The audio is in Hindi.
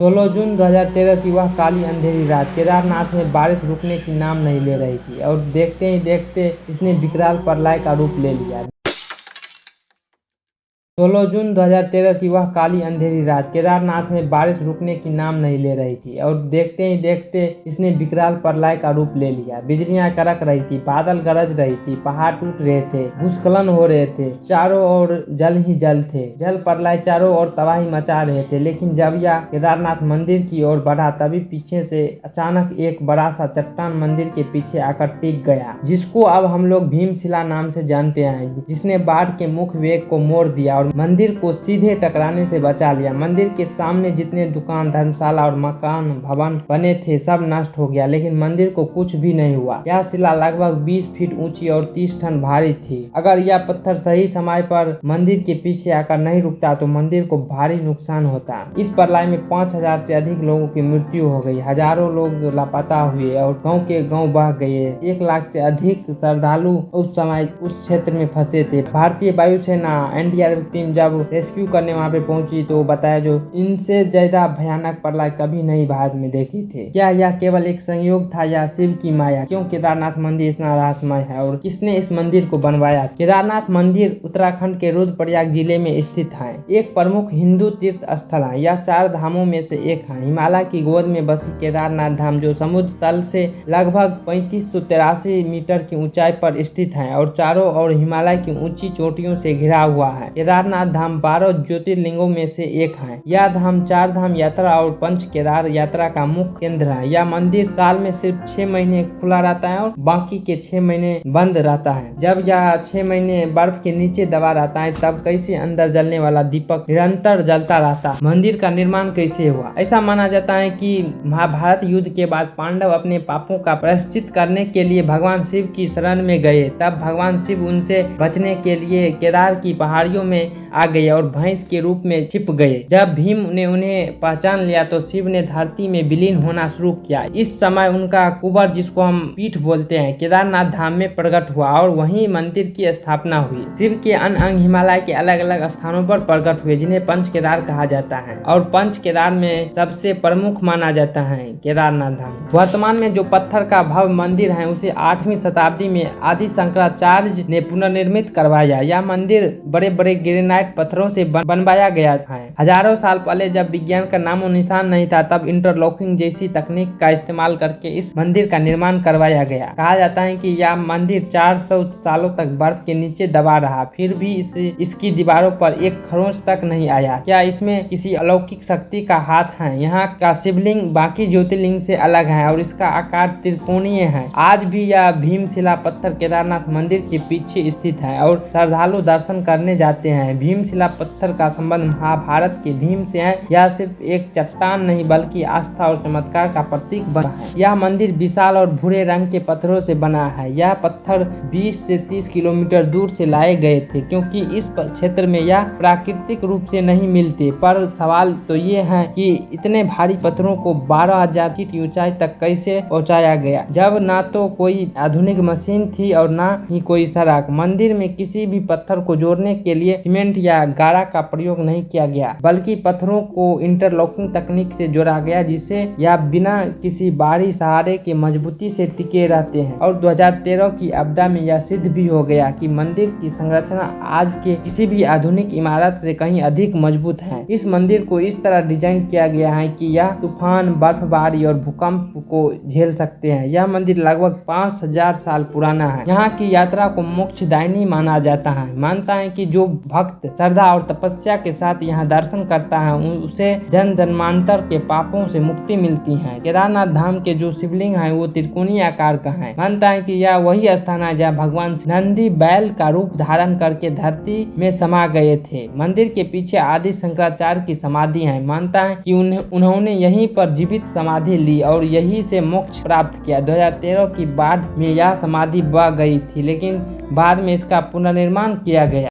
16 जून 2013 की वह काली अंधेरी रात केदारनाथ में बारिश रुकने की नाम नहीं ले रही थी और देखते ही देखते इसने विकराल प्रलय का रूप ले लिया। 16 जून 2013 की वह काली अंधेरी रात केदारनाथ में बारिश रुकने की नाम नहीं ले रही थी और देखते ही देखते इसने विकराल प्रलय का रूप ले लिया। बिजलियां कड़क रही थी, बादल गरज रही थी, पहाड़ टूट रहे थे, भूस्खलन हो रहे थे, चारों ओर जल ही जल थे। जल प्रलय चारों ओर तबाही मचा रहे थे। लेकिन जब यह केदारनाथ मंदिर की ओर बढ़ा तभी पीछे से अचानक एक बड़ा सा चट्टान मंदिर के पीछे आकर टिक गया, जिसको अब हम लोग भीमशिला नाम से जानते हैं, जिसने बाढ़ के मुख्य वेग को मोड़ दिया और मंदिर को सीधे टकराने से बचा लिया। मंदिर के सामने जितने दुकान, धर्मशाला और मकान भवन बने थे सब नष्ट हो गया, लेकिन मंदिर को कुछ भी नहीं हुआ। यह शिला लगभग 20 फीट ऊंची और 30 टन भारी थी। अगर यह पत्थर सही समय पर मंदिर के पीछे आकर नहीं रुकता तो मंदिर को भारी नुकसान होता। इस प्रलय में 5000 से अधिक लोगों की मृत्यु हो गई, हजारों लोग लापता हुए और गाँव के गाँव बह गए। 1 लाख से अधिक श्रद्धालु उस समय उस क्षेत्र में फंसे थे। भारतीय वायुसेना एनडीआरएफ टीम जब रेस्क्यू करने वहां पे पहुंची तो बताया जो इनसे ज्यादा भयानक प्रलय कभी नहीं भारत में देखी थे। क्या यह केवल एक संयोग था या शिव की माया? क्यों केदारनाथ मंदिर इतना रहस्यमय है और किसने इस मंदिर को बनवाया? केदारनाथ मंदिर उत्तराखंड के रुद्रप्रयाग जिले में स्थित है। एक प्रमुख हिंदू तीर्थ स्थल है। यह 4 धामों में से एक है। हिमालय की गोद में बसी केदारनाथ धाम जो समुद्र तल से लगभग 3583 मीटर की ऊंचाई पर स्थित है और चारों ओर हिमालय की ऊंची चोटियों से घिरा हुआ है। केदारनाथ धाम 12 ज्योतिर्लिंगों में से एक है। यह धाम 4 धाम यात्रा और पंच केदार यात्रा का मुख्य केंद्र है। यह मंदिर साल में सिर्फ 6 महीने खुला रहता है और बाकी के 6 महीने बंद रहता है। जब यह 6 महीने बर्फ के नीचे दबा रहता है तब कैसे अंदर जलने वाला दीपक निरंतर जलता रहता। मंदिर का निर्माण कैसे हुआ? ऐसा माना जाता है कि महाभारत युद्ध के बाद पांडव अपने पापों का प्रायश्चित करने के लिए भगवान शिव की शरण में गए। तब भगवान शिव उनसे बचने के लिए केदार की पहाड़ियों में आ गए और भैंस के रूप में छिप गए। जब भीम ने उन्हें पहचान लिया तो शिव ने धरती में विलीन होना शुरू किया। इस समय उनका कुबर, जिसको हम पीठ बोलते हैं, केदारनाथ धाम में प्रकट हुआ और वहीं मंदिर की स्थापना हुई। शिव के अन्य अंग हिमालय के अलग अलग स्थानों पर प्रकट हुए जिन्हें पंच केदार कहा जाता है और पंच केदार में सबसे प्रमुख माना जाता है केदारनाथ धाम। वर्तमान में जो पत्थर का भव्य मंदिर है उसे 8वीं शताब्दी में आदि शंकराचार्य ने पुनर्निर्मित करवाया। यह मंदिर बड़े बड़े ग्रेनाइट पत्थरों से बनवाया गया है। हजारों साल पहले जब विज्ञान का नामो निशान नहीं था तब इंटरलॉकिंग जैसी तकनीक का इस्तेमाल करके इस मंदिर का निर्माण करवाया गया। कहा जाता है कि यह मंदिर 400 सालों तक बर्फ के नीचे दबा रहा, फिर भी इसकी दीवारों पर एक खरोंच तक नहीं आया। क्या इसमें किसी अलौकिक शक्ति का हाथ है? यहाँ का शिवलिंग बाकी ज्योतिर्लिंग से अलग है और इसका आकार त्रिकोणीय है। आज भी यह भीमशिला पत्थर केदारनाथ मंदिर के पीछे स्थित है और श्रद्धालु दर्शन करने जाते हैं। भीमशिला पत्थर का संबंध महाभारत के भीम से है। यह सिर्फ एक चट्टान नहीं बल्कि आस्था और चमत्कार का प्रतीक बना है। यह मंदिर विशाल और भूरे रंग के पत्थरों से बना है। यह पत्थर 20 से 30 किलोमीटर दूर से लाए गए थे क्योंकि इस क्षेत्र में यह प्राकृतिक रूप से नहीं मिलते। पर सवाल तो ये है कि इतने भारी पत्थरों को 12,000 फीट की ऊंचाई तक कैसे पहुंचाया गया, जब ना तो कोई आधुनिक मशीन थी और ना ही कोई सड़क। मंदिर में किसी भी पत्थर को जोड़ने के लिए सीमेंट या गारा का प्रयोग नहीं किया गया बल्कि पत्थरों को इंटरलॉकिंग तकनीक से जोड़ा गया, जिससे यह बिना किसी बाहरी सहारे के मजबूती से टिके रहते हैं। और 2013 की आपदा में यह सिद्ध भी हो गया कि मंदिर की संरचना आज के किसी भी आधुनिक इमारत से कहीं अधिक मजबूत है। इस मंदिर को इस तरह डिजाइन किया गया है कि यह तूफान, बर्फबारी और भूकंप को झेल सकते हैं। यह मंदिर लगभग 5000 साल पुराना है। यहाँ की यात्रा को मोक्षदायिनी माना जाता है। मानता है कि जो भक्त श्रद्धा और तपस्या के साथ यहाँ दर्शन करता है उसे जन्म जन्मांतर के पापों से मुक्ति मिलती है। केदारनाथ धाम के जो शिवलिंग है वो त्रिकोणीय आकार का है। मानता है कि यह वही स्थान है जहाँ भगवान नंदी बैल का रूप धारण करके धरती में समा गए थे। मंदिर के पीछे आदि शंकराचार्य की समाधि है। मानता है कि उन्होंने यहीं पर जीवित समाधि ली और यहीं से मोक्ष प्राप्त किया। 2013 की बाढ़ में यह समाधि बह गई थी लेकिन बाद में इसका पुनर्निर्माण किया गया।